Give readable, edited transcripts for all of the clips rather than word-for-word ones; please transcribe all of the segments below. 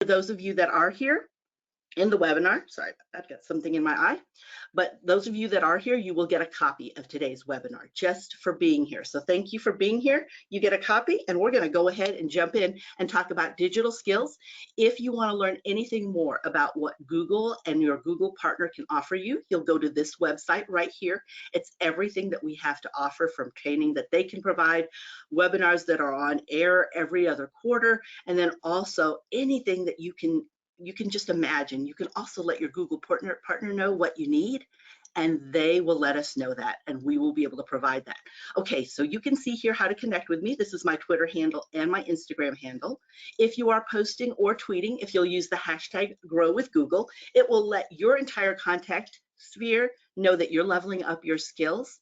those of you that are here in the webinar, sorry, I've got something in my eye, but those of you that are here, you will get a copy of today's webinar just for being here. So thank you for being here. You get a copy, and we're going to go ahead and jump in and talk about digital skills. If you want to learn anything more about what Google and your Google partner can offer you, you'll go to this website right here. It's everything that we have to offer, from training that they can provide, webinars that are on air every other quarter, and then also anything that you can just imagine. You can also let your Google partner know what you need, and they will let us know that, and we will be able to provide that. Okay, so you can see here how to connect with me. This is my Twitter handle and my Instagram handle. If you are posting or tweeting, if you'll use the hashtag #GrowWithGoogle, it will let your entire contact sphere know that you're leveling up your skills,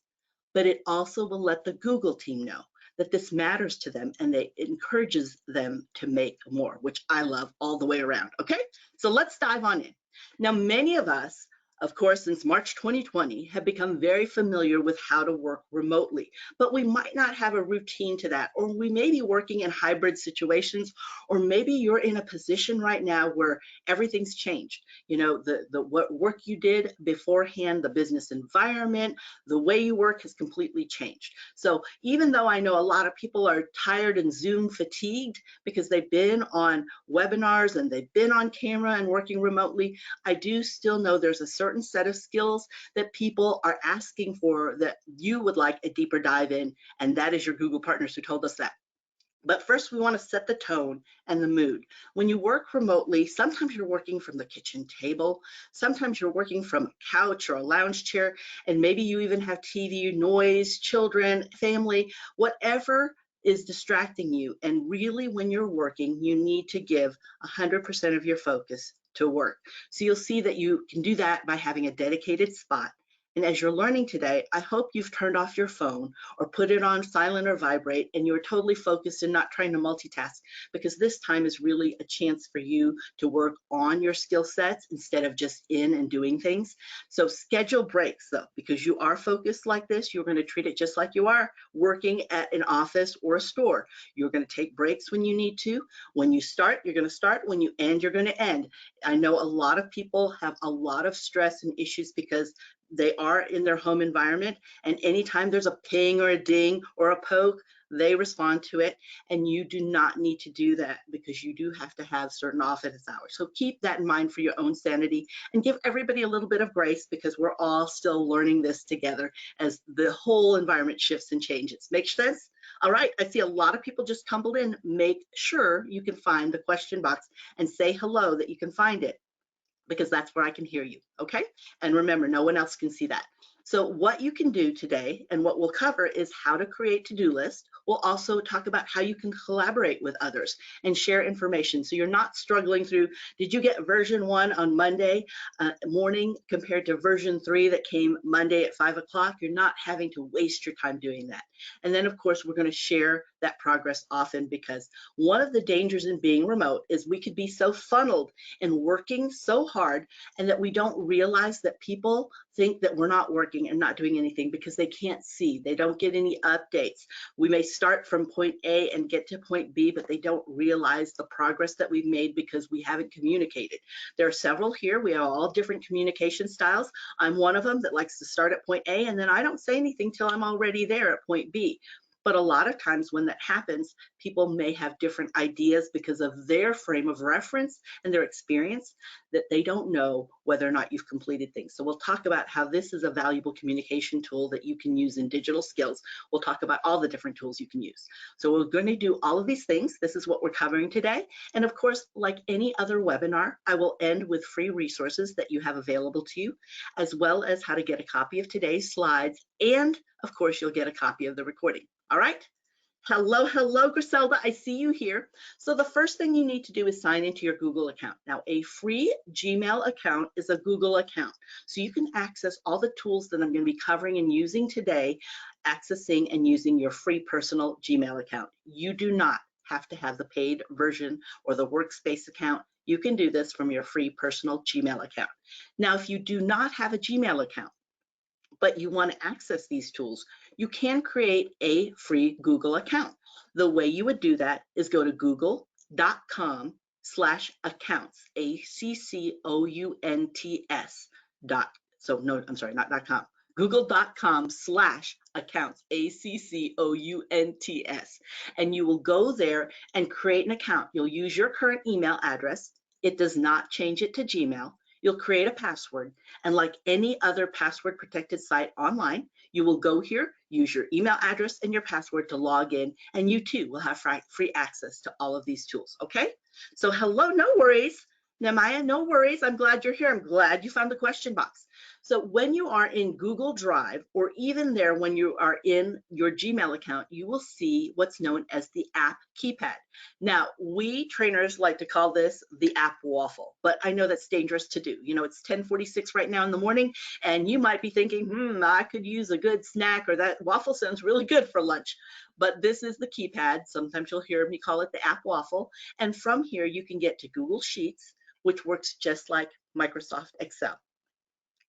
but it also will let the Google team know that this matters to them, and it encourages them to make more, which I love all the way around. Okay, so let's dive on in. Now, many of us, of course, since March 2020, have become very familiar with how to work remotely, but we might not have a routine to that, or we may be working in hybrid situations, or maybe you're in a position right now where everything's changed. You know, what work you did beforehand, the business environment, the way you work has completely changed. So even though I know a lot of people are tired and Zoom fatigued because they've been on webinars and they've been on camera and working remotely, I do still know there's a certain set of skills that people are asking for that you would like a deeper dive in, and that is your Google partners who told us that. But first, we want to set the tone and the mood. When you work remotely, sometimes you're working from the kitchen table, sometimes you're working from a couch or a lounge chair, and maybe you even have TV, noise, children, family, whatever is distracting you. And really, when you're working, you need to give 100% of your focus to work. So you'll see that you can do that by having a dedicated spot. And as you're learning today, I hope you've turned off your phone or put it on silent or vibrate, and you're totally focused and not trying to multitask, because this time is really a chance for you to work on your skill sets instead of just in and doing things. So schedule breaks though, because you are focused like this. You're going to treat it just like you are working at an office or a store. You're going to take breaks when you need to. When you start, you're going to start. When you end, you're going to end. I know a lot of people have a lot of stress and issues because they are in their home environment, and anytime there's a ping or a ding or a poke, they respond to it, and you do not need to do that, because you do have to have certain office hours. So keep that in mind for your own sanity, and give everybody a little bit of grace, because we're all still learning this together as the whole environment shifts and changes. Make sense? All right, I see a lot of people just tumbled in. Make sure you can find the question box and say hello, that you can find it, because that's where I can hear you, okay? And remember, no one else can see that. So what you can do today, and what we'll cover, is how to create to-do lists. We'll also talk about how you can collaborate with others and share information, so you're not struggling through, did you get version 1 on Monday morning compared to version 3 that came Monday at 5 o'clock? You're not having to waste your time doing that. And then, of course, we're going to share that progress often, because one of the dangers in being remote is we could be so funneled in working so hard, and that we don't realize that people think that we're not working and not doing anything because they can't see. They don't get any updates. We may start from point A and get to point B, but they don't realize the progress that we've made because we haven't communicated. There are several here. We have all different communication styles. I'm one of them that likes to start at point A, and then I don't say anything till I'm already there at point B. But a lot of times when that happens, people may have different ideas because of their frame of reference and their experience, that they don't know whether or not you've completed things. So we'll talk about how this is a valuable communication tool that you can use in digital skills. We'll talk about all the different tools you can use. So we're going to do all of these things. This is what we're covering today. And of course, like any other webinar, I will end with free resources that you have available to you, as well as how to get a copy of today's slides. And of course, you'll get a copy of the recording. All right. Hello, hello, Griselda. I see you here. So the first thing you need to do is sign into your Google account. Now, a free Gmail account is a Google account. So you can access all the tools that I'm going to be covering and using today, accessing and using your free personal Gmail account. You do not have to have the paid version or the workspace account. You can do this from your free personal Gmail account. Now, if you do not have a Gmail account, but you want to access these tools, you can create a free Google account. The way you would do that is go to google.com/. /accounts, ACCOUNTS dot, so no, I'm sorry, not .com, google.com/accounts, ACCOUNTS. And you will go there and create an account. You'll use your current email address. It does not change it to Gmail. You'll create a password. And like any other password protected site online, you will go here, use your email address and your password to log in, and you too will have free access to all of these tools, okay? So hello, no worries. Nehemiah, no worries. I'm glad you're here. I'm glad you found the question box. So when you are in Google Drive, or even there when you are in your Gmail account, you will see what's known as the app keypad. Now, we trainers like to call this the app waffle, but I know that's dangerous to do. You know, it's 10:46 right now in the morning, and you might be thinking, I could use a good snack, or that waffle sounds really good for lunch. But this is the keypad. Sometimes you'll hear me call it the app waffle. And from here, you can get to Google Sheets, which works just like Microsoft Excel.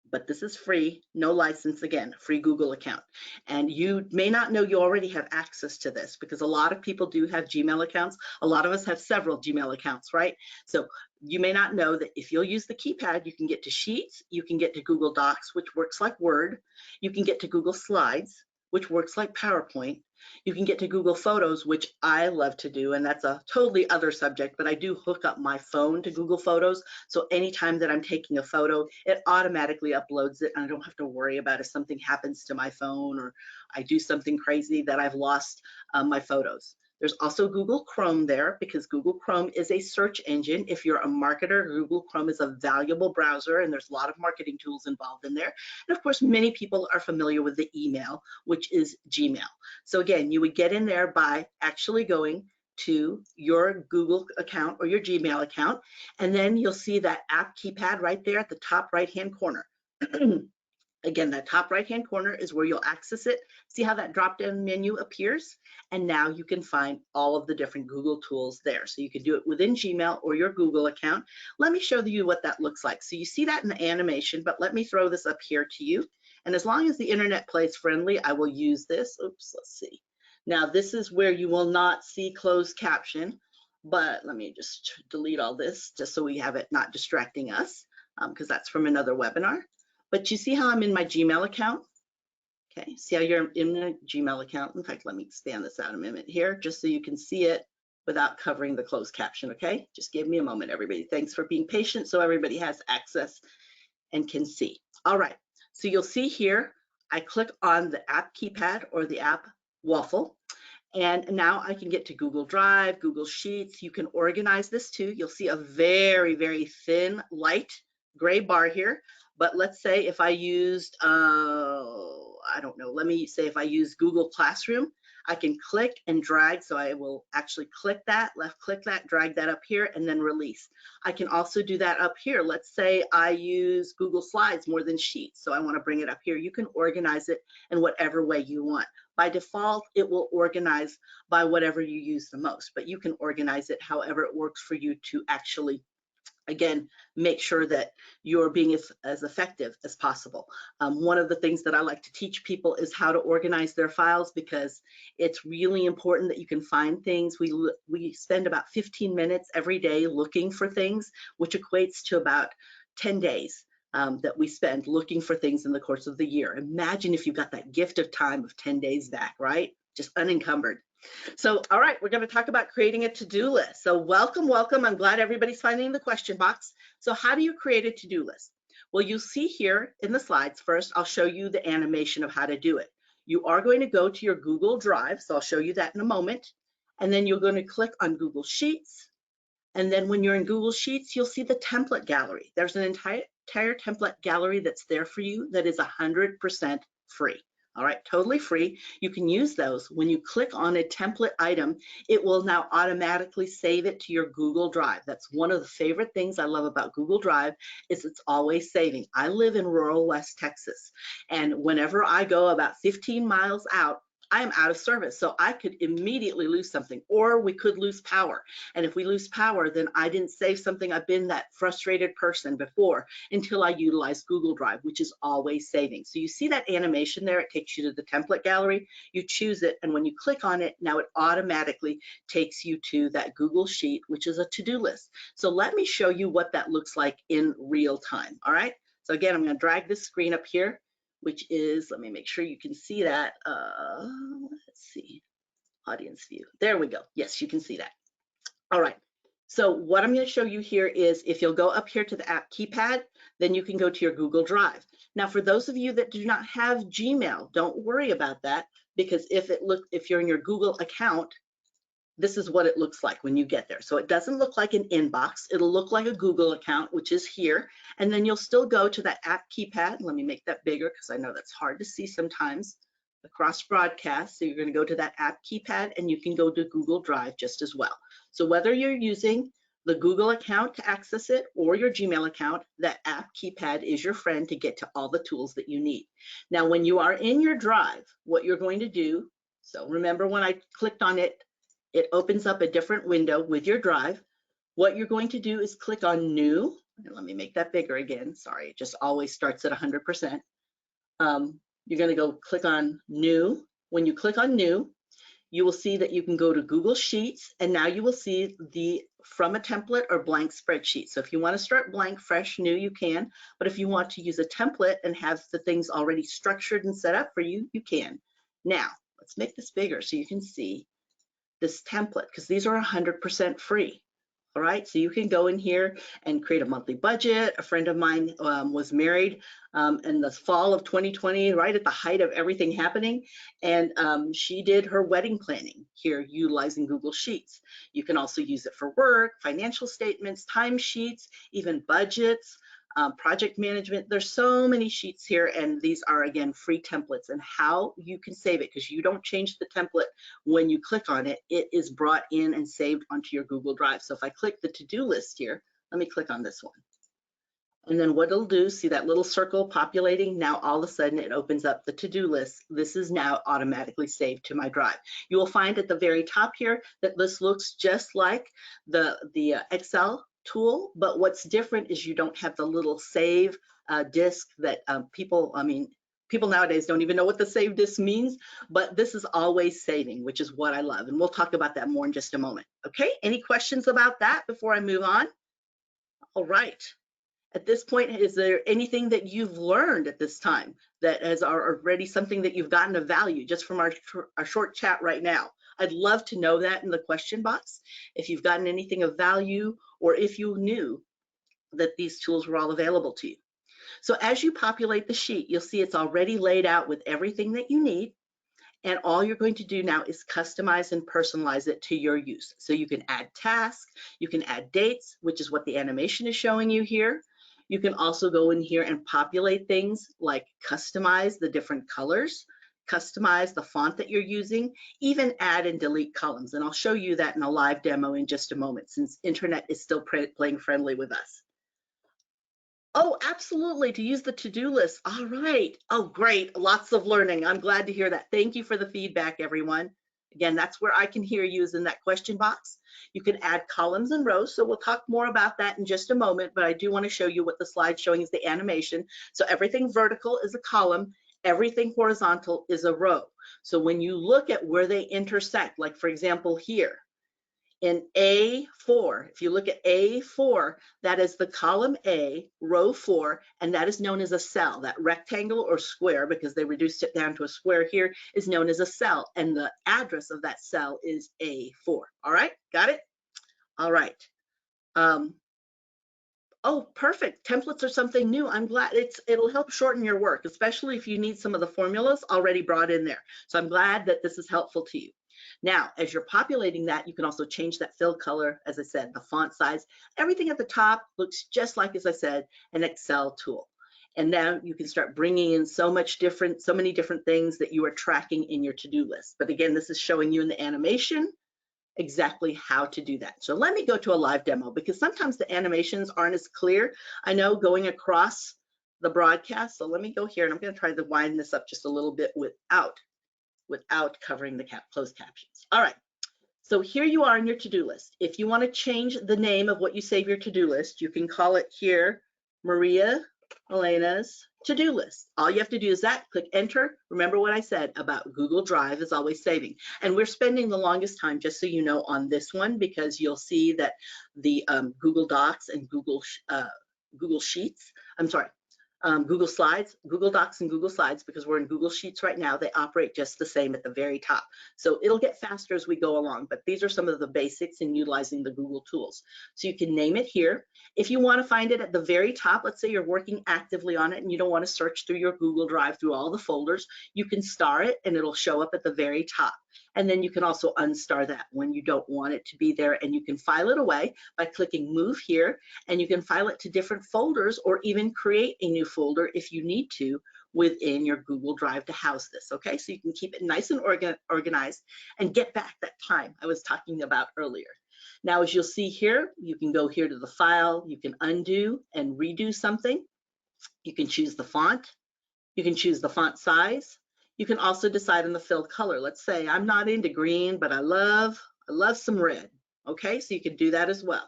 But this is free, no license, again, free Google account. And you may not know you already have access to this, because a lot of people do have Gmail accounts. A lot of us have several Gmail accounts, right? So you may not know that if you'll use the keypad, you can get to Sheets, you can get to Google Docs, which works like Word, you can get to Google Slides, which works like PowerPoint. You can get to Google Photos, which I love to do, and that's a totally other subject, but I do hook up my phone to Google Photos. So anytime that I'm taking a photo, it automatically uploads it, and I don't have to worry about if something happens to my phone or I do something crazy that I've lost my photos. There's also Google Chrome there, because Google Chrome is a search engine. If you're a marketer, Google Chrome is a valuable browser, and there's a lot of marketing tools involved in there. And of course, many people are familiar with the email, which is Gmail. So again, you would get in there by actually going to your Google account or your Gmail account, and then you'll see that app keypad right there at the top right-hand corner. Again, that top right-hand corner is where you'll access it. See how that drop-down menu appears? And now you can find all of the different Google tools there. So you can do it within Gmail or your Google account. Let me show you what that looks like. So you see that in the animation, but let me throw this up here to you. And as long as the internet plays friendly, I will use this. Oops, let's see. Now this is where you will not see closed caption, but let me just delete all this just so we have it not distracting us, because that's from another webinar. But you see how I'm in my Gmail account? Okay, see how you're in a Gmail account? In fact, let me expand this out a minute here just so you can see it without covering the closed caption, okay? Just give me a moment, everybody. Thanks for being patient so everybody has access and can see. All right, so you'll see here, I click on the app keypad or the app waffle, and now I can get to Google Drive, Google Sheets. You can organize this too. You'll see a very, very thin, light gray bar here. But let's say if I used, I don't know, let me say if I use Google Classroom, I can click and drag. So I will actually click that, left click that, drag that up here, and then release. I can also do that up here. Let's say I use Google Slides more than Sheets. So I want to bring it up here. You can organize it in whatever way you want. By default, it will organize by whatever you use the most, but you can organize it however it works for you to actually, again, make sure that you're being as effective as possible. One of the things that I like to teach people is how to organize their files, because it's really important that you can find things. We spend about 15 minutes every day looking for things, which equates to about 10 days that we spend looking for things in the course of the year. Imagine if you got that gift of time of 10 days back, right? Just unencumbered. So, all right, we're going to talk about creating a to-do list. So welcome, welcome. I'm glad everybody's finding the question box. So how do you create a to-do list? Well, you'll see here in the slides, first, I'll show you the animation of how to do it. You are going to go to your Google Drive, so I'll show you that in a moment. And then you're going to click on Google Sheets. And then when you're in Google Sheets, you'll see the template gallery. There's an entire template gallery that's there for you that is 100% free. All right, totally free. You can use those. When you click on a template item, it will now automatically save it to your Google Drive. That's one of the favorite things I love about Google Drive, is it's always saving. I live in rural West Texas, and whenever I go about 15 miles out, I am out of service. So I could immediately lose something, or we could lose power. And if we lose power, then I didn't save something. I've been that frustrated person before until I utilize Google Drive, which is always saving. So you see that animation there? It takes you to the template gallery. You choose it, and when you click on it, now it automatically takes you to that Google Sheet, which is a to-do list. So let me show you what that looks like in real time. All right. So again, I'm going to drag this screen up here, which is, let me make sure you can see that. Let's see, audience view. There we go. Yes, you can see that. All right. So what I'm going to show you here is if you'll go up here to the app keypad, then you can go to your Google Drive. Now, for those of you that do not have Gmail, don't worry about that, because if you're in your Google account, this is what it looks like when you get there. So it doesn't look like an inbox. It'll look like a Google account, which is here. And then you'll still go to that app keypad. Let me make that bigger because I know that's hard to see sometimes across broadcast. So you're going to go to that app keypad, and you can go to Google Drive just as well. So whether you're using the Google account to access it or your Gmail account, that app keypad is your friend to get to all the tools that you need. Now, when you are in your Drive, what you're going to do, so remember when I clicked on it, it opens up a different window with your Drive. What you're going to do is click on New. And let me make that bigger again. Sorry, it just always starts at 100%. You're going to go click on New. When you click on New, you will see that you can go to Google Sheets, and now you will see the from a template or blank spreadsheet. So if you want to start blank, fresh, new, you can. But if you want to use a template and have the things already structured and set up for you, you can. Now, let's make this bigger so you can see this template, because these are 100% free. All right, so you can go in here and create a monthly budget. A friend of mine was married in the fall of 2020, right at the height of everything happening, and she did her wedding planning here utilizing Google Sheets. You can also use it for work, financial statements, timesheets, even budgets, project management. There's so many sheets here, and these are, again, free templates. And how you can save it, because you don't change the template when you click on it, it is brought in and saved onto your Google Drive. So if I click the to-do list here, let me click on this one. And then what it'll do, see that little circle populating? Now all of a sudden it opens up the to-do list. This is now automatically saved to my Drive. You will find at the very top here that this looks just like the Excel tool, but what's different is you don't have the little save disk that people nowadays don't even know what the save disk means, but this is always saving, which is what I love. And we'll talk about that more in just a moment. Okay, any questions about that before I move on? All right. At this point, is there anything that you've learned at this time that is already something that you've gotten of value just from our short chat right now? I'd love to know that in the question box, if you've gotten anything of value or if you knew that these tools were all available to you. So as you populate the sheet, you'll see it's already laid out with everything that you need. And all you're going to do now is customize and personalize it to your use. So you can add tasks, you can add dates, which is what the animation is showing you here. You can also go in here and populate things like customize the different colors, customize the font that you're using, even add and delete columns. And I'll show you that in a live demo in just a moment, since internet is still playing friendly with us. Oh, absolutely, to use the to-do list. All right. Oh, great. Lots of learning. I'm glad to hear that. Thank you for the feedback, everyone. Again, that's where I can hear you, is in that question box. You can add columns and rows, so we'll talk more about that in just a moment, but I do want to show you what the slide's showing is the animation. So everything vertical is a column, everything horizontal is a row. So when you look at where they intersect, like for example here, in A4, if you look at A4, that is the column A, row 4, and that is known as a cell. That rectangle or square, because they reduced it down to a square here, is known as a cell, and the address of that cell is A4. All right, got it? All right. Oh, perfect. Templates are something new. I'm glad it'll help shorten your work, especially if you need some of the formulas already brought in there. So I'm glad that this is helpful to you. Now, as you're populating that, you can also change that fill color, as I said, the font size. Everything at the top looks just like, as I said, an Excel tool. And now you can start bringing in so many different things that you are tracking in your to-do list. But again, this is showing you in the animation exactly how to do that. So let me go to a live demo, because sometimes the animations aren't as clear, I know, going across the broadcast. So let me go here, and I'm going to try to wind this up just a little bit without without covering the closed captions. All right. So here you are in your to-do list. If you want to change the name of what you save your to-do list, you can call it here Maria Elena's to-do list. All you have to do is that, click enter. Remember what I said about Google Drive is always saving. And we're spending the longest time, just so you know, on this one, because you'll see that the Google Docs and Google Sheets, I'm sorry, Google Slides, Google Docs and Google Slides, because we're in Google Sheets right now, they operate just the same at the very top. So it'll get faster as we go along, but these are some of the basics in utilizing the Google tools. So you can name it here. If you want to find it at the very top, let's say you're working actively on it and you don't want to search through your Google Drive through all the folders, you can star it and it'll show up at the very top. And then you can also unstar that when you don't want it to be there, and you can file it away by clicking move here, and you can file it to different folders or even create a new folder if you need to within your Google Drive to house this, okay? So you can keep it nice and organized and get back that time I was talking about earlier. Now, as you'll see here, you can go here to the file, you can undo and redo something. You can choose the font, you can choose the font size. You can also decide on the fill color. Let's say I'm not into green, but I love some red. Okay, so you can do that as well.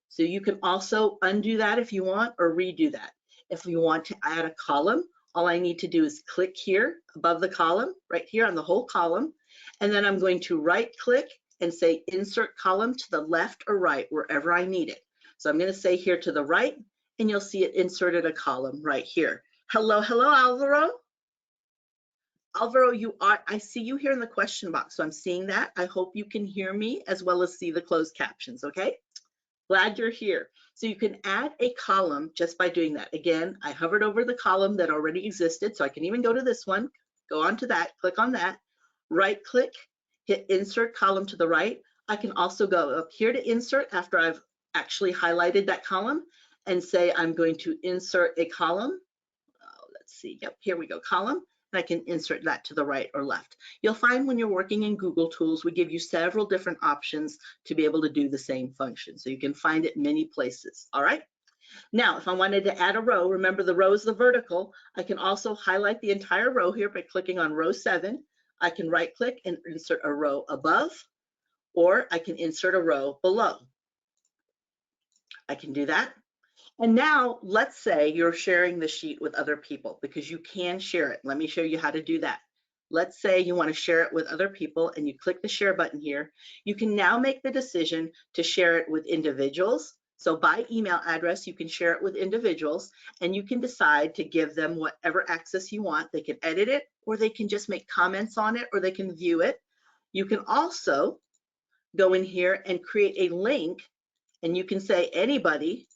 So you can also undo that if you want, or redo that. If you want to add a column, all I need to do is click here above the column, right here on the whole column, and then I'm going to right click and say insert column to the left or right, wherever I need it. So I'm going to say here to the right, and you'll see it inserted a column right here. Hello, Alvaro. Alvaro, I see you here in the question box, so I'm seeing that. I hope you can hear me as well as see the closed captions, okay? Glad you're here. So you can add a column just by doing that. Again, I hovered over the column that already existed, so I can even go to this one, go on to that, click on that, right click, hit insert column to the right. I can also go up here to insert after I've actually highlighted that column and say I'm going to insert a column. Let's see, yep, here we go, column. And I can insert that to the right or left. You'll find when you're working in Google Tools, we give you several different options to be able to do the same function. So you can find it many places, all right? Now, if I wanted to add a row, remember the row is the vertical, I can also highlight the entire row here by clicking on row 7. I can right click and insert a row above, or I can insert a row below. I can do that. And now let's say you're sharing the sheet with other people, because you can share it. Let me show you how to do that. Let's say you want to share it with other people and you click the share button here. You can now make the decision to share it with individuals. So by email address, you can share it with individuals, and you can decide to give them whatever access you want. They can edit it, or they can just make comments on it, or they can view it. You can also go in here and create a link, and you can say anybody.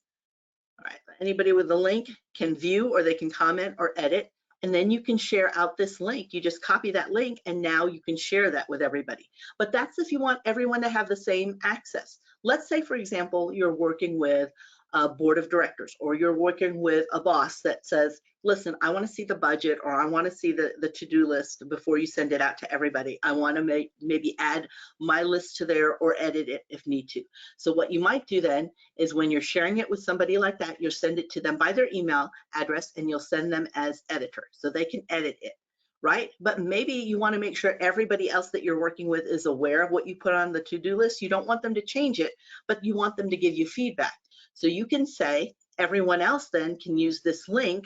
All right, anybody with the link can view, or they can comment or edit, and then you can share out this link. You just copy that link, and now you can share that with everybody. But that's if you want everyone to have the same access. Let's say, for example, you're working with a board of directors, or you're working with a boss that says, listen, I want to see the budget, or I want to see the to-do list before you send it out to everybody. I want to maybe add my list to there or edit it if need to. So what you might do then is when you're sharing it with somebody like that, you'll send it to them by their email address, and you'll send them as editor so they can edit it, right? But maybe you want to make sure everybody else that you're working with is aware of what you put on the to-do list. You don't want them to change it, but you want them to give you feedback. So you can say everyone else then can use this link,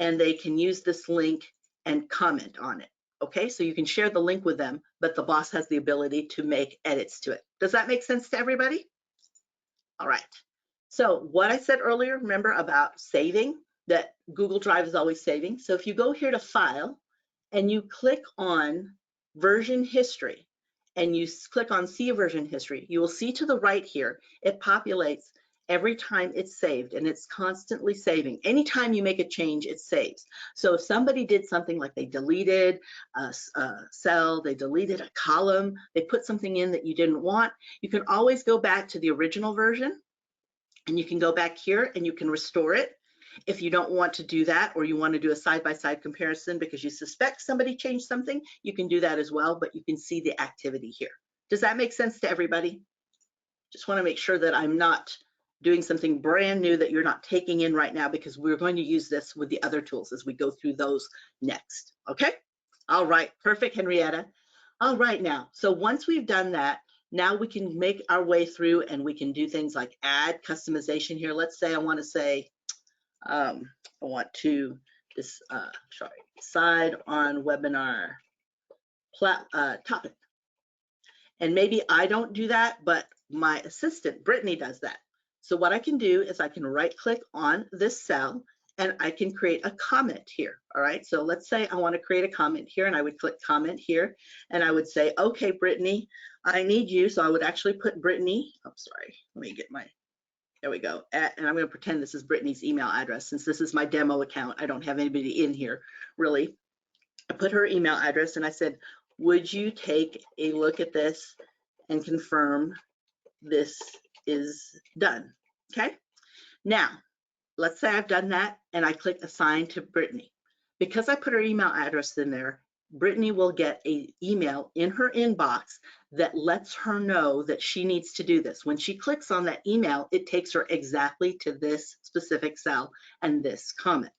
and they can use this link and comment on it. Okay, so you can share the link with them, but the boss has the ability to make edits to it. Does that make sense to everybody? All right. So what I said earlier, remember about saving, that Google Drive is always saving. So if you go here to File and you click on Version History and you click on See Version History, you will see to the right here, it populates every time it's saved, and it's constantly saving. Anytime you make a change, it saves. So if somebody did something like they deleted a cell, they deleted a column, they put something in that you didn't want, you can always go back to the original version, and you can go back here and you can restore it. If you don't want to do that, or you want to do a side-by-side comparison because you suspect somebody changed something, you can do that as well, but you can see the activity here. Does that make sense to everybody? Just want to make sure that I'm not doing something brand new that you're not taking in right now, because we're going to use this with the other tools as we go through those next, okay? All right, perfect, Henrietta. All right now, so once we've done that, now we can make our way through and we can do things like add customization here. Let's say I want to say, I want to decide on webinar topic. And maybe I don't do that, but my assistant, Brittany, does that. So what I can do is I can right click on this cell and I can create a comment here. All right, so let's say I want to create a comment here, and I would click comment here and I would say, okay, Brittany, I need you. So I would actually put Brittany, oh, sorry, let me get my, there we go. And I'm going to pretend this is Brittany's email address. Since this is my demo account, I don't have anybody in here really. I put her email address and I said, would you take a look at this and confirm this is done? Okay. Now, let's say I've done that and I click assign to Brittany. Because I put her email address in there, Brittany will get an email in her inbox that lets her know that she needs to do this. When she clicks on that email, it takes her exactly to this specific cell and this comment.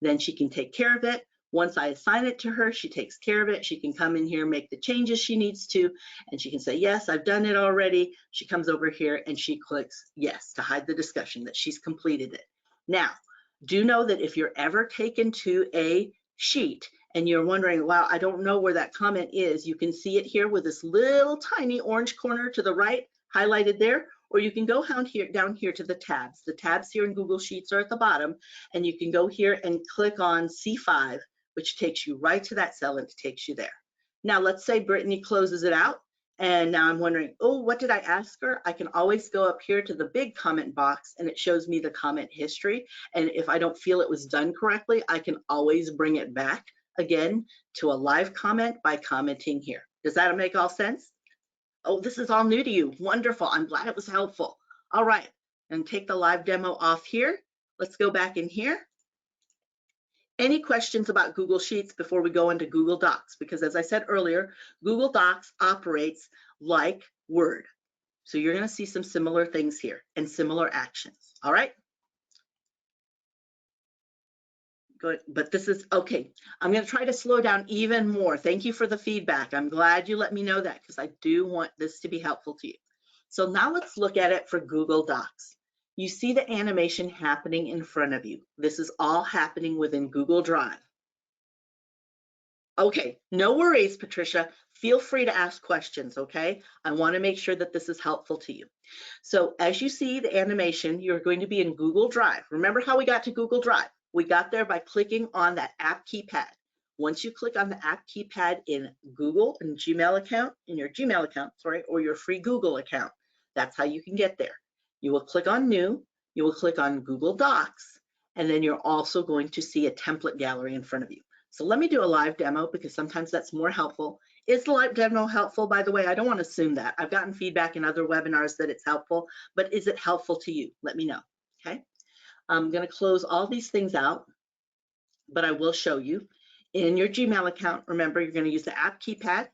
Then she can take care of it. Once I assign it to her, she takes care of it. She can come in here, make the changes she needs to, and she can say, yes, I've done it already. She comes over here and she clicks yes to hide the discussion that she's completed it. Now, do know that if you're ever taken to a sheet and you're wondering, wow, I don't know where that comment is, you can see it here with this little tiny orange corner to the right highlighted there, or you can go down here to the tabs. The tabs here in Google Sheets are at the bottom, and you can go here and click on C5, which takes you right to that cell and it takes you there. Now, let's say Brittany closes it out. And now I'm wondering, oh, what did I ask her? I can always go up here to the big comment box and it shows me the comment history. And if I don't feel it was done correctly, I can always bring it back again to a live comment by commenting here. Does that make all sense? Oh, this is all new to you. Wonderful. I'm glad it was helpful. All right, and take the live demo off here. Let's go back in here. Any questions about Google Sheets before we go into Google Docs? Because as I said earlier, Google Docs operates like Word. So you're going to see some similar things here and similar actions. All right? Good. But this is okay. I'm going to try to slow down even more. Thank you for the feedback. I'm glad you let me know that because I do want this to be helpful to you. So now let's look at it for Google Docs. You see the animation happening in front of you. This is all happening within Google Drive. Okay, no worries, Patricia. Feel free to ask questions, okay? I want to make sure that this is helpful to you. So as you see the animation, you're going to be in Google Drive. Remember how we got to Google Drive? We got there by clicking on that app keypad. Once you click on the app keypad in Google and Gmail account, in your Gmail account, sorry, or your free Google account, that's how you can get there. You will click on New, you will click on Google Docs, and then you're also going to see a template gallery in front of you. So let me do a live demo because sometimes that's more helpful. Is the live demo helpful, by the way? I don't want to assume that. I've gotten feedback in other webinars that it's helpful, but is it helpful to you? Let me know, okay? I'm going to close all these things out, but I will show you. In your Gmail account, remember, you're going to use the app keypad,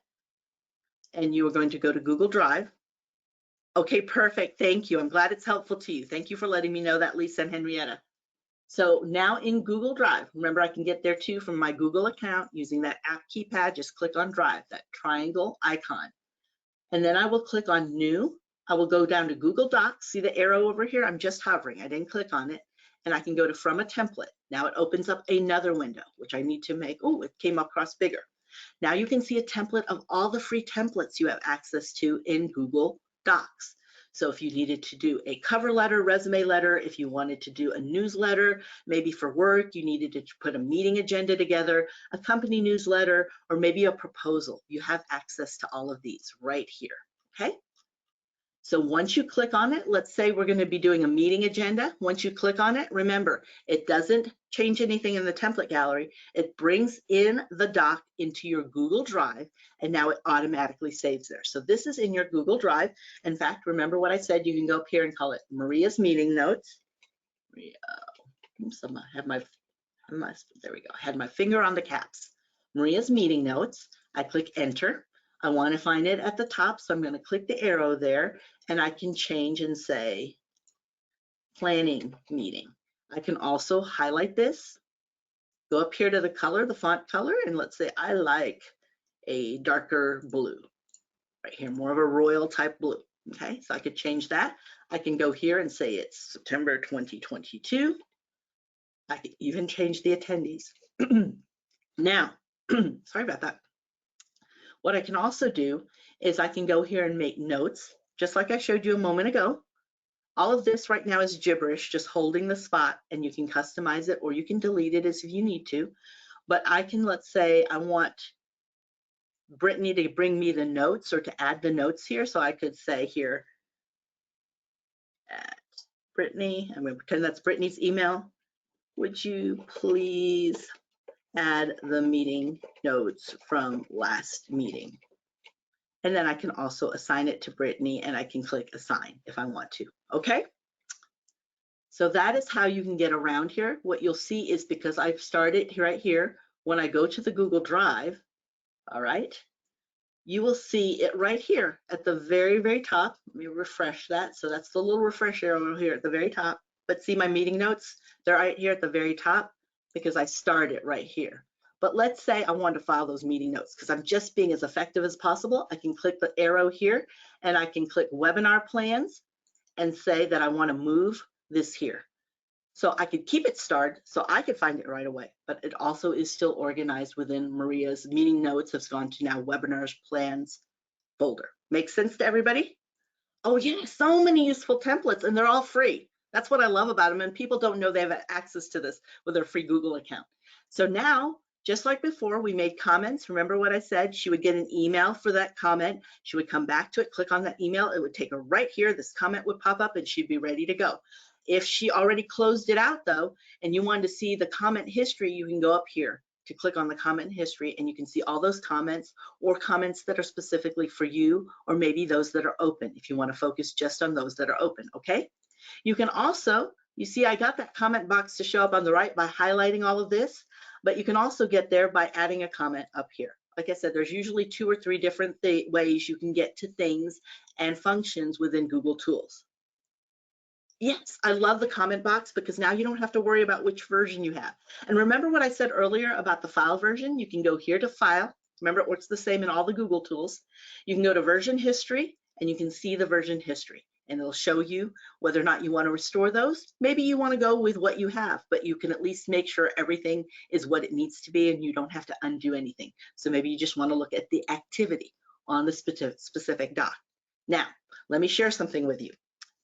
and you are going to go to Google Drive. Okay, perfect. Thank you. I'm glad it's helpful to you. Thank you for letting me know that, Lisa and Henrietta. So now in Google Drive, remember I can get there too from my Google account using that app keypad. Just click on Drive, that triangle icon. And then I will click on New. I will go down to Google Docs. See the arrow over here? I'm just hovering. I didn't click on it. And I can go to From a Template. Now it opens up another window, which I need to make. Oh, it came across bigger. Now you can see a template of all the free templates you have access to in Google Docs. So if you needed to do a cover letter, resume letter, if you wanted to do a newsletter, maybe for work, you needed to put a meeting agenda together, a company newsletter, or maybe a proposal, you have access to all of these right here, okay? So once you click on it, let's say we're going to be doing a meeting agenda. Once you click on it, remember, it doesn't change anything in the template gallery. It brings in the doc into your Google Drive, and now it automatically saves there. So this is in your Google Drive. In fact, remember what I said, you can go up here and call it Maria's Meeting Notes. Oops, I have my, there we go. I had my finger on the caps. Maria's Meeting Notes. I click Enter. I want to find it at the top, so I'm going to click the arrow there, and I can change and say planning meeting. I can also highlight this go up here to the color, the font color, and let's say I like a darker blue. Right here, more of a royal type blue. Okay, so I could change that. I can go here and say it's September 2022. I could even change the attendees. Now, sorry about that. What I can also do is I can go here and make notes, just like I showed you a moment ago. All of this right now is gibberish, just holding the spot, and you can customize it or you can delete it as if you need to. But I can, let's say I want Brittany to bring me the notes or to add the notes here. So I could say here, at Brittany, I'm going to pretend that's Brittany's email. Would you please add the meeting notes from last meeting? And then I can also assign it to Brittany, and I can click assign if I want to. Okay. So that is how you can get around here. What you'll see is because I've started right here, when I go to the Google Drive, all right, you will see it right here at the very, very top. Let me refresh that. So that's the little refresh arrow here at the very top. But see my meeting notes? They're right here at the very top because I started right here. But let's say I want to file those meeting notes because I'm just being as effective as possible. I can click the arrow here and I can click webinar plans and say that I want to move this here. So I could keep it starred so I could find it right away, but it also is still organized within Maria's meeting notes. Has gone to now webinars plans folder. Make sense to everybody? Oh yeah, so many useful templates and they're all free. That's what I love about them, and people don't know they have access to this with their free Google account. So now, just like before, we made comments. Remember what I said? She would get an email for that comment. She would come back to it, click on that email. It would take her right here. This comment would pop up and she'd be ready to go. If she already closed it out though, and you wanted to see the comment history, you can go up here to click on the comment history and you can see all those comments or comments that are specifically for you, or maybe those that are open if you want to focus just on those that are open, okay? You can also, you see I got that comment box to show up on the right by highlighting all of this, but you can also get there by adding a comment up here. Like I said, there's usually 2 or 3 different ways you can get to things and functions within Google Tools. Yes, I love the comment box because now you don't have to worry about which version you have. And remember what I said earlier about the file version? You can go here to file. Remember, it works the same in all the Google tools. You can go to version history and you can see the version history and it'll show you whether or not you want to restore those. Maybe you want to go with what you have, but you can at least make sure everything is what it needs to be and you don't have to undo anything. So maybe you just want to look at the activity on the specific doc. Now, let me share something with you,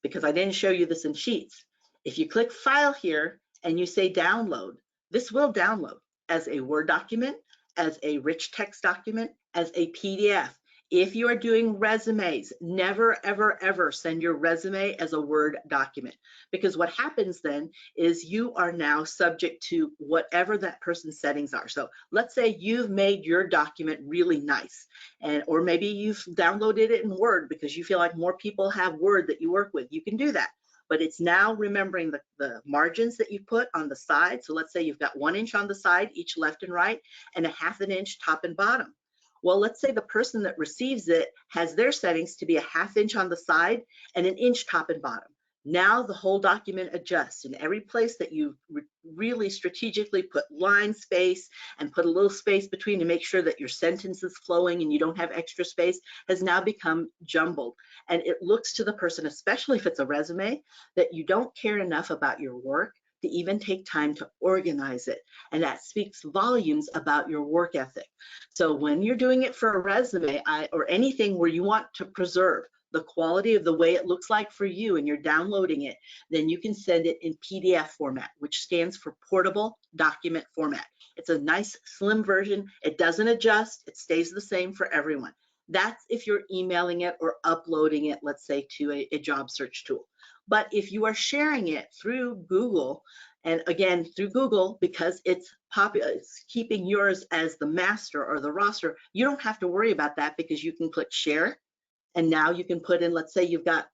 because I didn't show you this in Sheets. If you click File here and you say Download, this will download as a Word document, as a rich text document, as a PDF. If you are doing resumes, never, ever, ever send your resume as a Word document, because what happens then is you are now subject to whatever that person's settings are. So let's say you've made your document really nice, or maybe you've downloaded it in Word because you feel like more people have Word that you work with. You can do that. But it's now remembering the margins that you put on the side. So let's say you've got 1 inch on the side, each left and right, and a 1/2 inch top and bottom. Well, let's say the person that receives it has their settings to be a 1/2 inch on the side and 1 inch top and bottom. Now the whole document adjusts in every place that you really strategically put line space and put a little space between to make sure that your sentence is flowing and you don't have extra space has now become jumbled. And it looks to the person, especially if it's a resume, that you don't care enough about your work to even take time to organize it. And that speaks volumes about your work ethic. So when you're doing it for a resume or anything where you want to preserve the quality of the way it looks like for you and you're downloading it, then you can send it in PDF format, which stands for portable document format. It's a nice slim version. It doesn't adjust. It stays the same for everyone. That's if you're emailing it or uploading it, let's say, to a job search tool. But if you are sharing it through Google, and again, through Google, because it's popular, it's keeping yours as the master or the roster, you don't have to worry about that because you can click share. And now you can put in, let's say you've got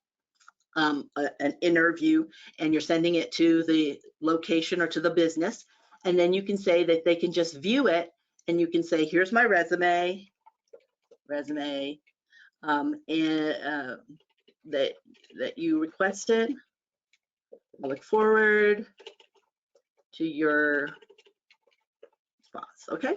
an interview and you're sending it to the location or to the business. And then you can say that they can just view it and you can say, here's my resume, that you requested. I look forward to your spots, okay?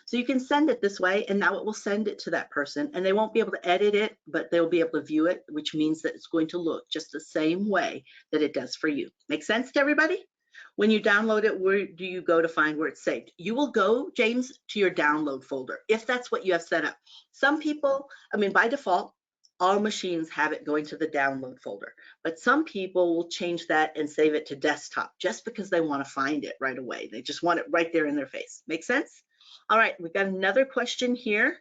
So you can send it this way, and now it will send it to that person, and they won't be able to edit it, but they'll be able to view it, which means that it's going to look just the same way that it does for you. Make sense to everybody? When you download it, where do you go to find where it's saved? You will go, James, to your download folder, if that's what you have set up. Some people, I mean, by default, all machines have it going to the download folder, but some people will change that and save it to desktop just because they want to find it right away. They just want it right there in their face. Make sense? All right, we've got another question here.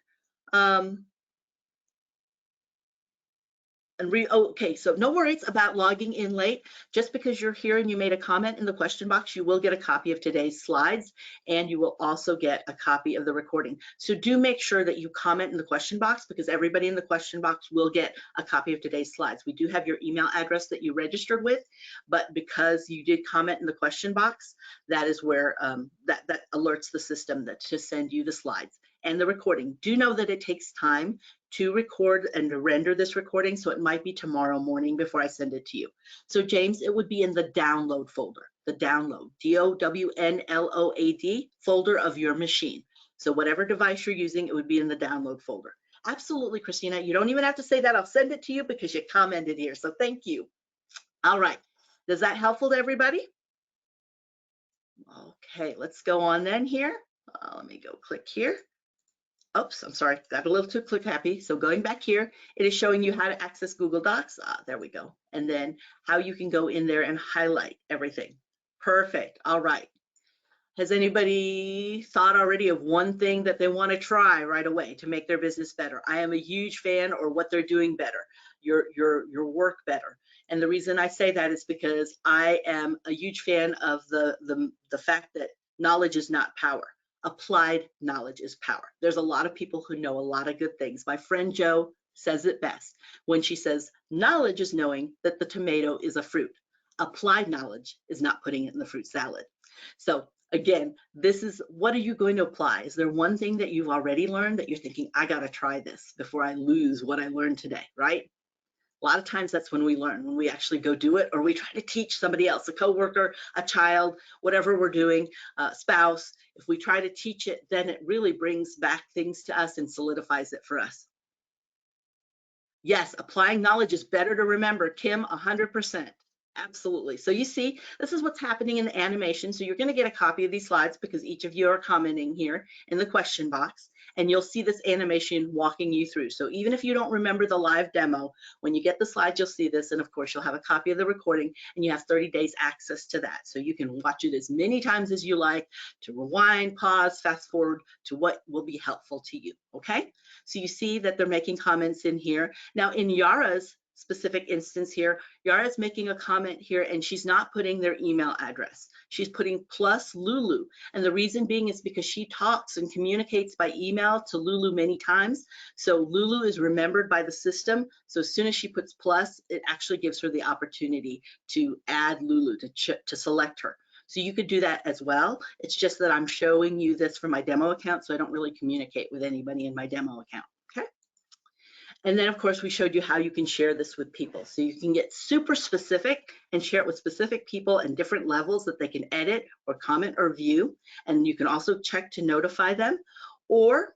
Okay, so no worries about logging in late. Just because you're here and you made a comment in the question box, you will get a copy of today's slides, and you will also get a copy of the recording. So do make sure that you comment in the question box, because everybody in the question box will get a copy of today's slides. We do have your email address that you registered with, but because you did comment in the question box, that is where that alerts the system to send you the slides and the recording. Do know that it takes time to record and to render this recording, so it might be tomorrow morning before I send it to you. So James, it would be in the download folder, the download, DOWNLOAD folder of your machine. So whatever device you're using, it would be in the download folder. Absolutely, Christina, you don't even have to say that. I'll send it to you because you commented here, so thank you. All right, is that helpful to everybody? Okay, let's go on then here. Let me go click here. Oops, I'm sorry, got a little too click happy. So going back here, it is showing you how to access Google Docs. There we go. And then how you can go in there and highlight everything. Perfect. All right. Has anybody thought already of one thing that they want to try right away to make their business better? I am a huge fan, or what they're doing better, your work better. And the reason I say that is because I am a huge fan of the fact that knowledge is not power. Applied knowledge is power. There's a lot of people who know a lot of good things. My friend Jo says it best when she says, knowledge is knowing that the tomato is a fruit. Applied knowledge is not putting it in the fruit salad. So again, this is, what are you going to apply? Is there one thing that you've already learned that you're thinking, I got to try this before I lose what I learned today, right? A lot of times that's when we learn, when we actually go do it, or we try to teach somebody else, a coworker, a child, whatever we're doing, spouse. If we try to teach it, then it really brings back things to us and solidifies it for us. Yes, applying knowledge is better to remember, Kim, 100%. Absolutely. So you see, this is what's happening in the animation. So you're going to get a copy of these slides because each of you are commenting here in the question box, and you'll see this animation walking you through. So even if you don't remember the live demo, when you get the slides, you'll see this. And of course, you'll have a copy of the recording, and you have 30 days access to that. So you can watch it as many times as you like to rewind, pause, fast forward to what will be helpful to you. Okay. So you see that they're making comments in here. Now in Yara's specific instance here, Yara's making a comment here, and she's not putting their email address. She's putting plus Lulu. And the reason being is because she talks and communicates by email to Lulu many times. So Lulu is remembered by the system. So as soon as she puts plus, it actually gives her the opportunity to add Lulu, to select her. So you could do that as well. It's just that I'm showing you this for my demo account, so I don't really communicate with anybody in my demo account. Okay. And then of course we showed you how you can share this with people. So you can get super specific and share it with specific people and different levels that they can edit or comment or view. And you can also check to notify them. Or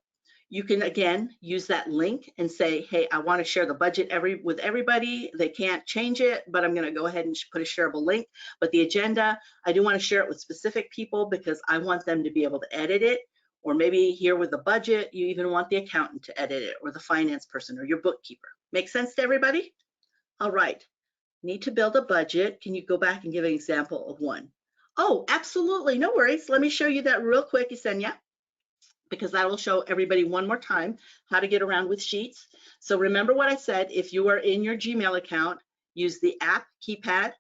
you can again use that link and say, hey, I want to share the budget with everybody. They can't change it, but I'm going to go ahead and put a shareable link. But the agenda, I do want to share it with specific people because I want them to be able to edit it. Or maybe here with the budget, you even want the accountant to edit it, or the finance person, or your bookkeeper. Make sense to everybody? All right. Need to build a budget. Can you go back and give an example of one? Oh, absolutely. No worries. Let me show you that real quick, Yesenia, because that will show everybody one more time how to get around with Sheets. So remember what I said. If you are in your Gmail account, use the app keypad,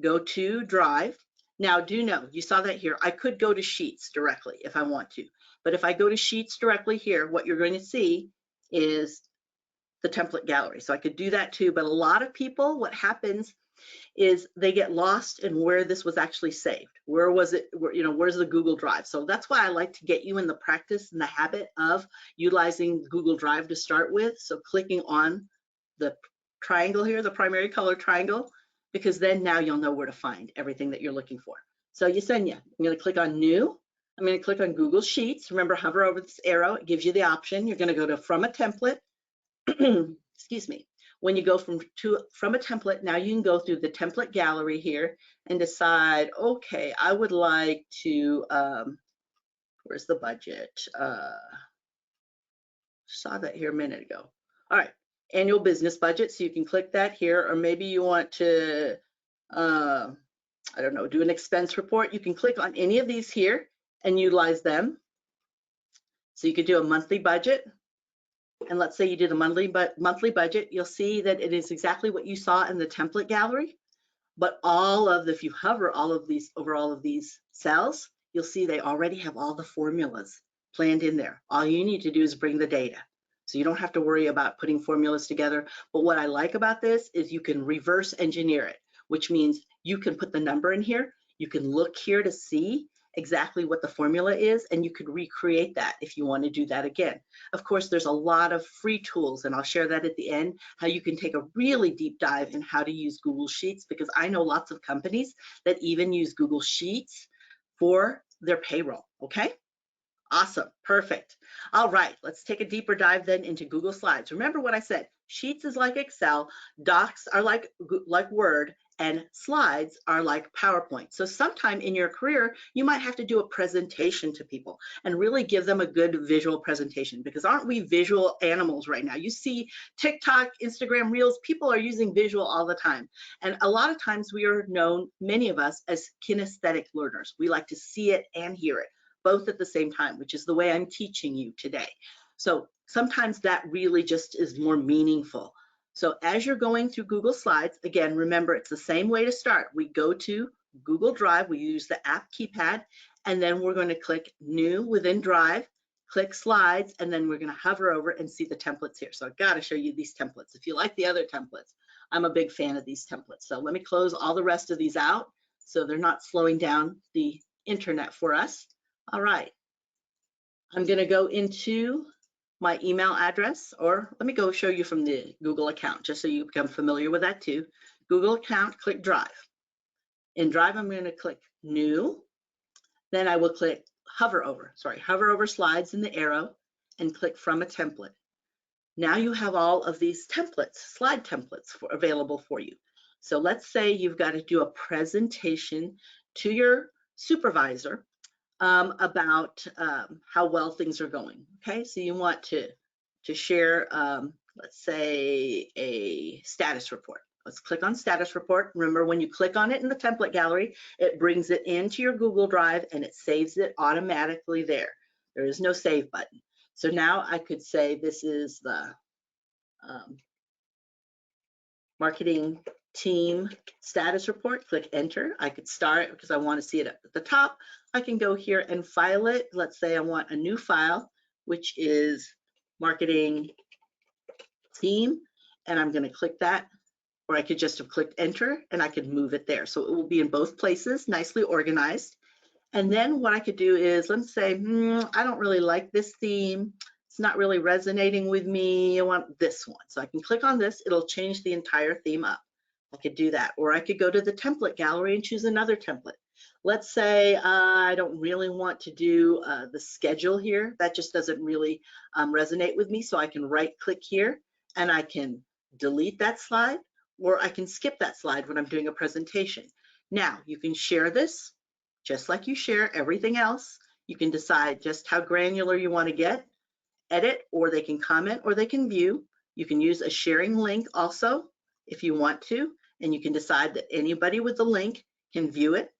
go to Drive. Now do know, you saw that here, I could go to Sheets directly if I want to. But if I go to Sheets directly here, what you're going to see is the template gallery. So I could do that too, but a lot of people, what happens is they get lost in where this was actually saved. Where was it, where's the Google Drive? So that's why I like to get you in the practice and the habit of utilizing Google Drive to start with. So clicking on the triangle here, the primary color triangle, because then now you'll know where to find everything that you're looking for. So Yesenia, I'm going to click on New. I'm going to click on Google Sheets. Remember, hover over this arrow. It gives you the option. You're going to go to from a template. Excuse me. When you go from a template, now you can go through the template gallery here and decide, okay, I would like to, where's the budget? Saw that here a minute ago. All right, annual business budget. So you can click that here, or maybe you want to, I don't know, do an expense report. You can click on any of these here and utilize them. So you could do a monthly budget. And let's say you did a monthly budget, you'll see that it is exactly what you saw in the template gallery. But if you hover over all of these cells, you'll see they already have all the formulas planned in there. All you need to do is bring the data. So you don't have to worry about putting formulas together. But what I like about this is you can reverse engineer it, which means you can put the number in here. You can look here to see exactly what the formula is, and you could recreate that if you want to do that again. Of course, there's a lot of free tools, and I'll share that at the end, how you can take a really deep dive in how to use Google Sheets, because I know lots of companies that even use Google Sheets for their payroll, okay? Awesome, perfect. All right, let's take a deeper dive then into Google Slides. Remember what I said, Sheets is like Excel, Docs are like Word, and Slides are like PowerPoint. So sometime in your career, you might have to do a presentation to people and really give them a good visual presentation, because aren't we visual animals right now? You see TikTok, Instagram Reels, people are using visual all the time. And a lot of times we are known, many of us, as kinesthetic learners. We like to see it and hear it both at the same time, which is the way I'm teaching you today. So sometimes that really just is more meaningful. So as you're going through Google Slides, again, remember it's the same way to start. We go to Google Drive, we use the app keypad, and then we're going to click New within Drive, click Slides, and then we're going to hover over and see the templates here. So I've got to show you these templates. If you like the other templates, I'm a big fan of these templates. So let me close all the rest of these out so they're not slowing down the internet for us. All right, I'm going to go into my email address, or let me go show you from the Google account, just so you become familiar with that too. Google account, click Drive. In Drive, I'm going to click New. Then I will click hover over Slides in the arrow and click From a Template. Now you have all of these templates, slide templates available for you. So let's say you've got to do a presentation to your supervisor about how well things are going. Okay, so you want to share, let's say, a status report. Let's click on status report. Remember, when you click on it in the template gallery, it brings it into your Google Drive and it saves it automatically there. There is no save button. So now I could say this is the marketing team status report. Click enter. I could start because I want to see it up at the top. I can go here and file it. Let's say I want a new file, which is marketing team, and I'm going to click that, or I could just have clicked enter and I could move it there. So it will be in both places, nicely organized. And then what I could do is, let's say, I don't really like this theme. It's not really resonating with me. I want this one. So I can click on this. It'll change the entire theme up. I could do that. Or I could go to the template gallery and choose another template. Let's say I don't really want to do the schedule here. That just doesn't really resonate with me. So I can right click here and I can delete that slide, or I can skip that slide when I'm doing a presentation. Now you can share this just like you share everything else. You can decide just how granular you want to get, edit, or they can comment, or they can view. You can use a sharing link also if you want to, and you can decide that anybody with the link can view it,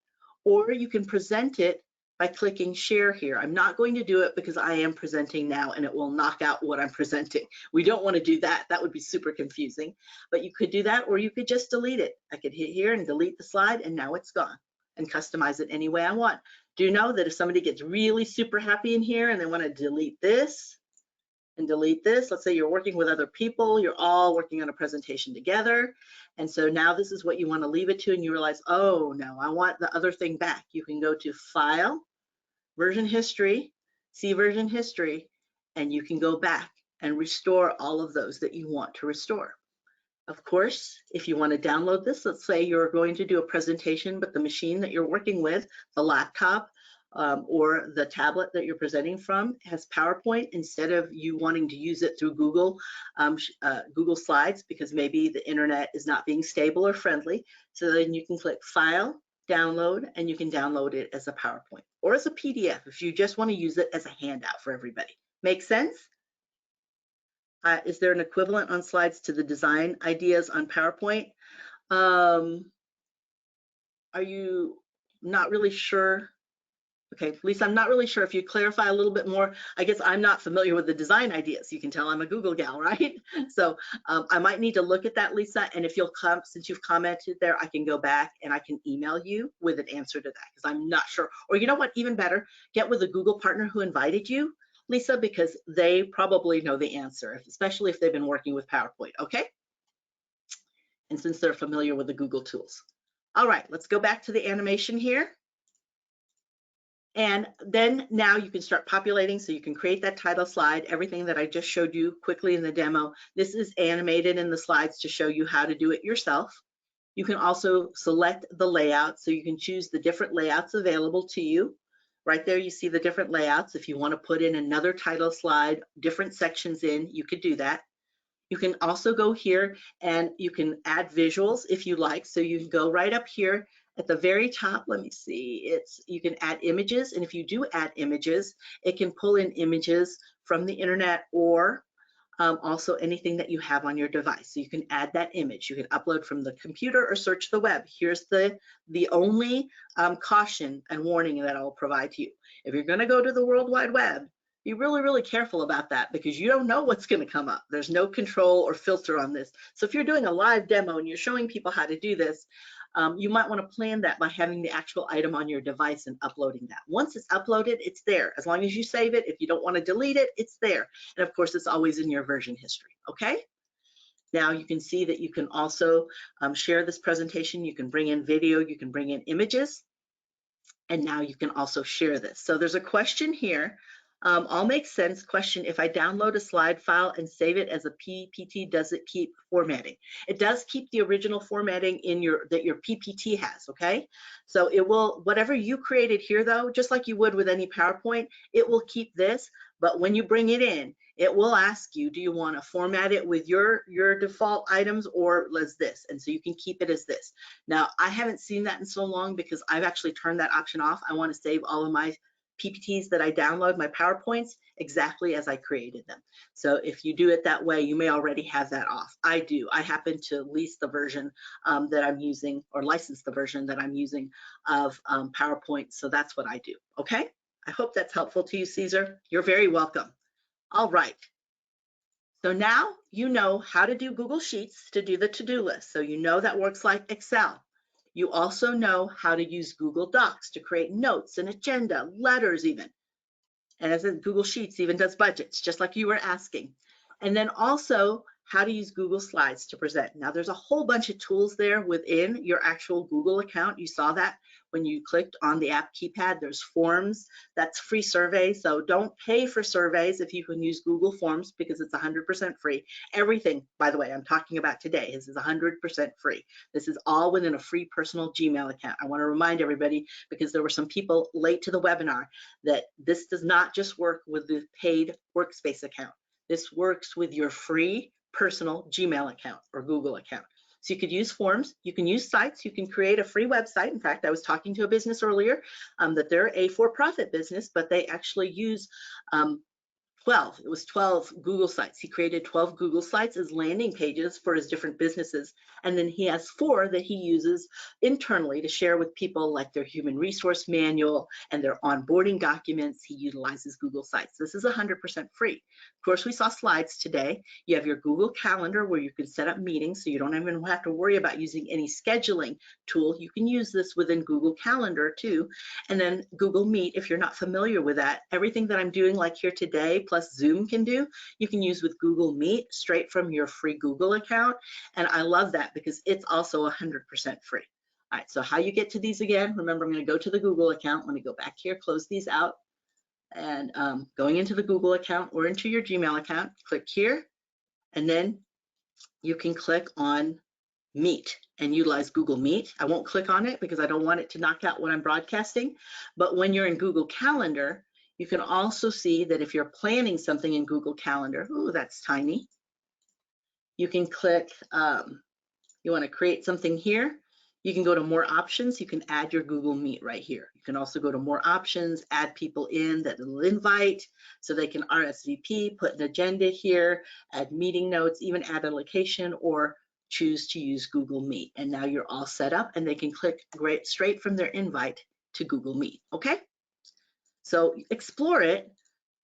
or you can present it by clicking share here. I'm not going to do it because I am presenting now and it will knock out what I'm presenting. We don't want to do that. That would be super confusing, but you could do that, or you could just delete it. I could hit here and delete the slide and now it's gone, and customize it any way I want. Do know that if somebody gets really super happy in here and they want to delete this and delete this, let's say you're working with other people, you're all working on a presentation together, and so now this is what you want to leave it to, and you realize, oh no, I want the other thing back. You can go to File, Version History, see Version History, and you can go back and restore all of those that you want to restore. Of course, if you want to download this, let's say you're going to do a presentation, but the machine that you're working with, the laptop or the tablet that you're presenting from has PowerPoint, instead of you wanting to use it through Google Slides, because maybe the internet is not being stable or friendly. So then you can click File, Download, and you can download it as a PowerPoint or as a PDF if you just want to use it as a handout for everybody. Make sense? Is there an equivalent on slides to the design ideas on PowerPoint? Are you not really sure? Okay, Lisa, I'm not really sure. If you clarify a little bit more, I guess I'm not familiar with the design ideas. You can tell I'm a Google gal, right? So I might need to look at that, Lisa. And if you'll come, since you've commented there, I can go back and I can email you with an answer to that, because I'm not sure. Or you know what, even better, get with a Google partner who invited you, Lisa, because they probably know the answer, especially if they've been working with PowerPoint, okay? And since they're familiar with the Google tools. All right, let's go back to the animation here. And then now you can start populating, so you can create that title slide, everything that I just showed you quickly in the demo. This is animated in the slides to show you how to do it yourself. You can also select the layout, so you can choose the different layouts available to you. Right there you see the different layouts. If you want to put in another title slide, different sections in, you could do that. You can also go here and you can add visuals if you like. So you can go right up here at the very top. Let me see, you can add images. And if you do add images, it can pull in images from the internet or also anything that you have on your device. So you can add that image. You can upload from the computer or search the web. Here's the only caution and warning that I'll provide to you. If you're going to go to the World Wide Web, be really, really careful about that, because you don't know what's going to come up. There's no control or filter on this. So if you're doing a live demo and you're showing people how to do this, you might want to plan that by having the actual item on your device and uploading that. Once it's uploaded, it's there. As long as you save it, if you don't want to delete it, it's there. And of course, it's always in your version history, okay? Now you can see that you can also share this presentation. You can bring in video, you can bring in images, and now you can also share this. So there's a question here. All makes sense. Question: if I download a slide file and save it as a PPT, does it keep formatting? It does keep the original formatting in your PPT has, okay? So it will, whatever you created here though, just like you would with any PowerPoint, it will keep this, but when you bring it in, it will ask you, do you want to format it with your default items or as this? And so you can keep it as this. Now, I haven't seen that in so long because I've actually turned that option off. I want to save all of my PPTs that I download, my PowerPoints, exactly as I created them. So if you do it that way, you may already have that off. I do. I happen to lease the version that I'm using, or license the version that I'm using of PowerPoint. So that's what I do. Okay. I hope that's helpful to you, Caesar. You're very welcome. All right. So now you know how to do Google Sheets to do the to-do list. So you know that works like Excel. You also know how to use Google Docs to create notes and agenda, letters even. And as in Google Sheets even does budgets, just like you were asking. And then also how to use Google Slides to present. Now there's a whole bunch of tools there within your actual Google account. You saw that when you clicked on the app keypad. There's forms, that's free surveys. So don't pay for surveys if you can use Google Forms, because it's 100% free. Everything, by the way, I'm talking about today is 100% free. This is all within a free personal Gmail account. I want to remind everybody, because there were some people late to the webinar, that this does not just work with the paid workspace account. This works with your free personal Gmail account or Google account. So you could use forms, you can use sites, you can create a free website. In fact, I was talking to a business earlier that they're a for-profit business, but they actually use 12 Google sites. He created 12 Google sites as landing pages for his different businesses. And then he has 4 that he uses internally to share with people, like their human resource manual and their onboarding documents. He utilizes Google Sites. This is 100% free. Of course, we saw slides today. You have your Google Calendar where you can set up meetings, so you don't even have to worry about using any scheduling tool. You can use this within Google Calendar too. And then Google Meet, if you're not familiar with that, everything that I'm doing like here today, plus Zoom can do, you can use with Google Meet straight from your free Google account. And I love that because it's also 100% free. All right, so how you get to these again, remember I'm going to go to the Google account. Let me go back here, close these out. And going into the Google account or into your Gmail account, click here, and then you can click on Meet. and utilize Google Meet. I won't click on it because I don't want it to knock out what I'm broadcasting. But when you're in Google Calendar, you can also see that if you're planning something in Google Calendar, ooh, that's tiny. You can click, you want to create something here. You can go to more options. You can add your Google Meet right here. You can also go to more options, add people in that will invite so they can RSVP, put an agenda here, add meeting notes, even add a location, or choose to use Google Meet. And now you're all set up and they can click straight from their invite to Google Meet, okay? So explore it.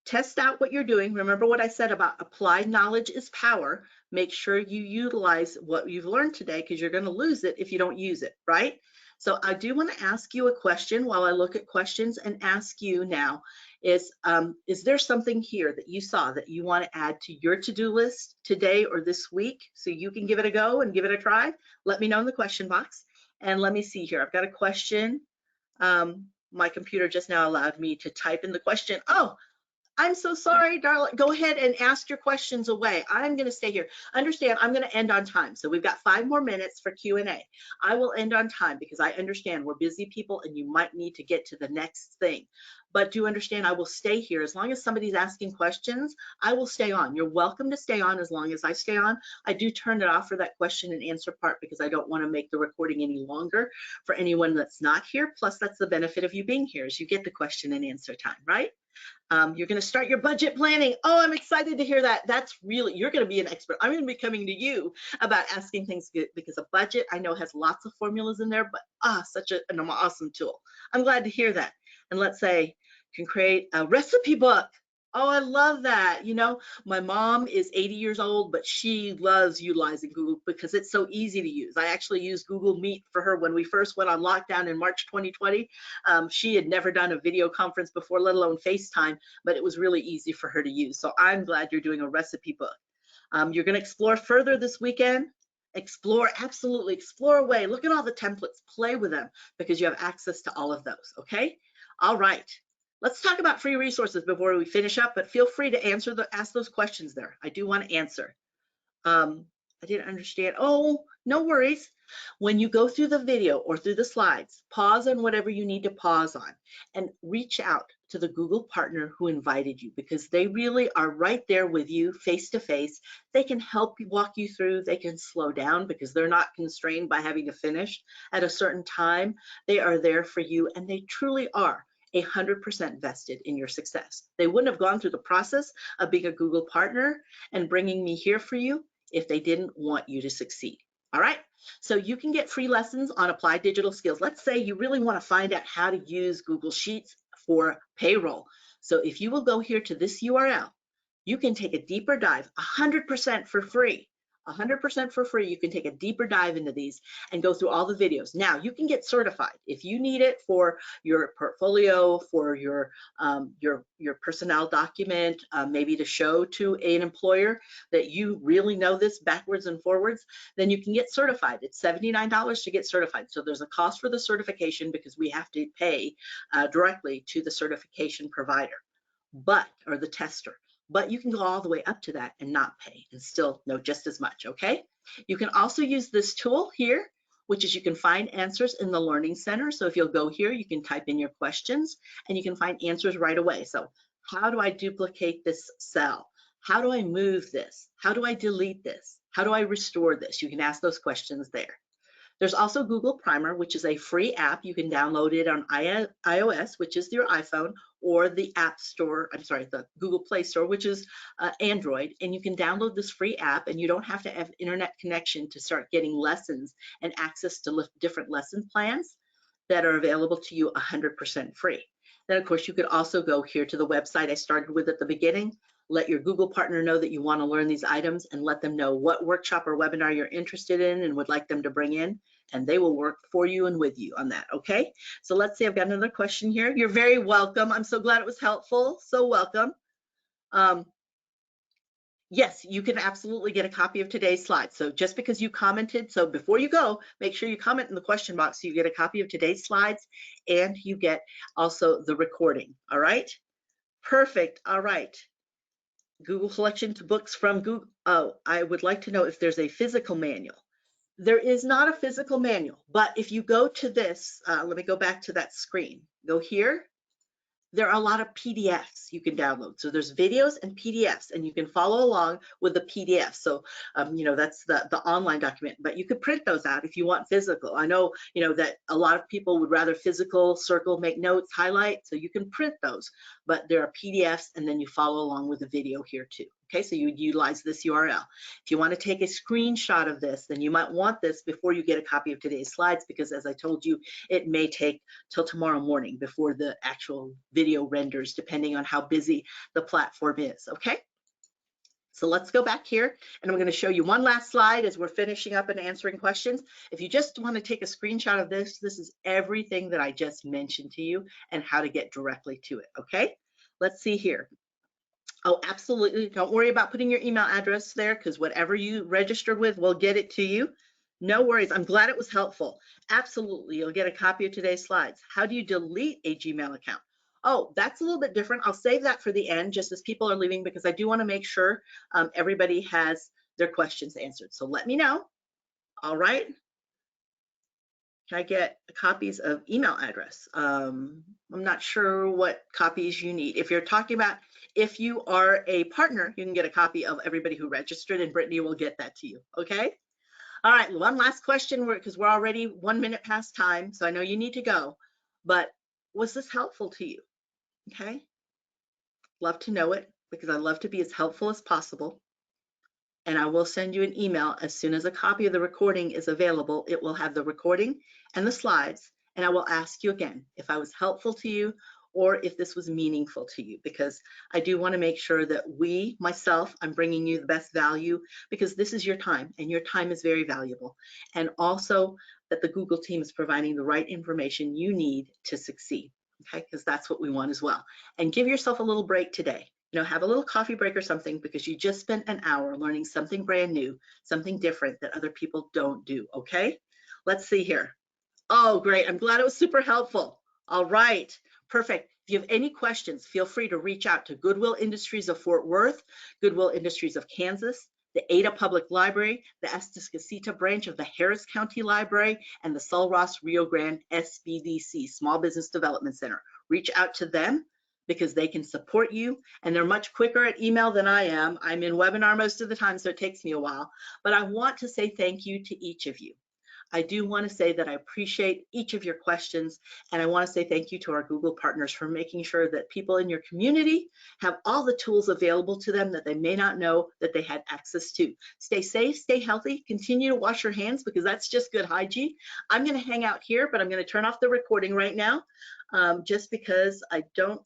Test out what you're doing. Remember what I said about applied knowledge is power. Make sure you utilize what you've learned today because you're going to lose it if you don't use it, right? So I do want to ask you a question while I look at questions and ask you now, is there something here that you saw that you want to add to your to-do list today or this week so you can give it a go and give it a try? Let me know in the question box. And let me see here. I've got a question. My computer just now allowed me to type in the question. Oh, I'm so sorry, darling. Go ahead and ask your questions away. I'm going to stay here. Understand, I'm going to end on time. So we've got 5 more minutes for Q&A. I will end on time because I understand we're busy people and you might need to get to the next thing. But do understand I will stay here. As long as somebody's asking questions, I will stay on. You're welcome to stay on as long as I stay on. I do turn it off for that question and answer part because I don't want to make the recording any longer for anyone that's not here. Plus, that's the benefit of you being here is you get the question and answer time, right? You're going to start your budget planning. Oh, I'm excited to hear that. That's really, you're going to be an expert. I'm going to be coming to you about asking things good because a budget I know has lots of formulas in there, but such an awesome tool. I'm glad to hear that. And let's say you can create a recipe book. Oh, I love that. You know, my mom is 80 years old, but she loves utilizing Google because it's so easy to use. I actually used Google Meet for her when we first went on lockdown in March 2020. She had never done a video conference before, let alone FaceTime, but it was really easy for her to use. So I'm glad you're doing a recipe book. You're going to explore further this weekend. Explore, absolutely explore away. Look at all the templates, play with them because you have access to all of those, okay? All right. Let's talk about free resources before we finish up, but feel free to ask those questions there. I do want to answer. I didn't understand. Oh, no worries. When you go through the video or through the slides, pause on whatever you need to pause on and reach out to the Google partner who invited you because they really are right there with you face to face. They can help you walk you through. They can slow down because they're not constrained by having to finish at a certain time. They are there for you and they truly are 100% vested in your success. They wouldn't have gone through the process of being a Google partner and bringing me here for you if they didn't want you to succeed. All right, so you can get free lessons on applied digital skills. Let's say you really want to find out how to use Google Sheets for payroll. So if you will go here to this URL, you can take a deeper dive, 100% for free. 100% for free. You can take a deeper dive into these and go through all the videos. Now you can get certified if you need it for your portfolio, for your personnel document, maybe to show to an employer that you really know this backwards and forwards. Then you can get certified. It's $79 to get certified. So there's a cost for the certification because we have to pay directly to the certification provider, or the tester. But you can go all the way up to that and not pay and still know just as much, okay? You can also use this tool here, which is you can find answers in the Learning Center. So if you'll go here, you can type in your questions and you can find answers right away. So how do I duplicate this cell? How do I move this? How do I delete this? How do I restore this? You can ask those questions there. There's also Google Primer, which is a free app. You can download it on iOS, which is your iPhone, or the App Store, the Google Play Store, which is Android. And you can download this free app and you don't have to have internet connection to start getting lessons and access to different lesson plans that are available to you 100% free. Then of course you could also go here to the website I started with at the beginning, let your Google partner know that you want to learn these items and let them know what workshop or webinar you're interested in and would like them to bring in, and they will work for you and with you on that, okay? So let's see, I've got another question here. You're very welcome. I'm so glad it was helpful. So welcome. Yes, you can absolutely get a copy of today's slides. So just because you commented, so before you go, make sure you comment in the question box so you get a copy of today's slides and you get also the recording, all right? Perfect, all right. Google collection to books from Google. Oh, I would like to know if there's a physical manual. There is not a physical manual, but if you go to this, let me go back to that screen. Go here. There are a lot of PDFs you can download. So there's videos and PDFs, and you can follow along with the PDF. So, you know, that's the online document, but you could print those out if you want physical. I know, you know, that a lot of people would rather physical, circle, make notes, highlight, so you can print those, but there are PDFs, and then you follow along with the video here too. Okay, so you would utilize this URL. If you want to take a screenshot of this, then you might want this before you get a copy of today's slides, because as I told you, it may take till tomorrow morning before the actual video renders, depending on how busy the platform is, okay? So let's go back here, and I'm going to show you one last slide as we're finishing up and answering questions. If you just want to take a screenshot of this, this is everything that I just mentioned to you and how to get directly to it, okay? Let's see here. Oh, absolutely. Don't worry about putting your email address there, because whatever you registered with, we'll get it to you. No worries. I'm glad it was helpful. Absolutely. You'll get a copy of today's slides. How do you delete a Gmail account? Oh, that's a little bit different. I'll save that for the end, just as people are leaving, because I do want to make sure everybody has their questions answered. So let me know. All right. Can I get copies of email address? I'm not sure what copies you need. If you're talking about if you are a partner, you can get a copy of everybody who registered, and Brittany will get that to you, okay? All right, one last question, because we're already 1 minute past time, so I know you need to go, but was this helpful to you? Okay, love to know it, because I love to be as helpful as possible. And I will send you an email as soon as a copy of the recording is available. It will have the recording and the slides, and I will ask you again if I was helpful to you or if this was meaningful to you, because I do want to make sure that I'm bringing you the best value, because this is your time, and your time is very valuable. And also that the Google team is providing the right information you need to succeed, okay? Because that's what we want as well. And give yourself a little break today. You know, have a little coffee break or something, because you just spent an hour learning something brand new, something different that other people don't do, okay? Let's see here. Oh, great. I'm glad it was super helpful. All right, perfect. If you have any questions, feel free to reach out to Goodwill Industries of Fort Worth, Goodwill Industries of Kansas, the Ada Public Library, the Atascocita branch of the Harris County Library, and the Sul Ross Rio Grande SBDC, Small Business Development Center. Reach out to them, because they can support you, and they're much quicker at email than I am. I'm in webinar most of the time, so it takes me a while, but I want to say thank you to each of you. I do want to say that I appreciate each of your questions, and I want to say thank you to our Google partners for making sure that people in your community have all the tools available to them that they may not know that they had access to. Stay safe, stay healthy, continue to wash your hands, because that's just good hygiene. I'm going to hang out here, but I'm going to turn off the recording right now, just because I don't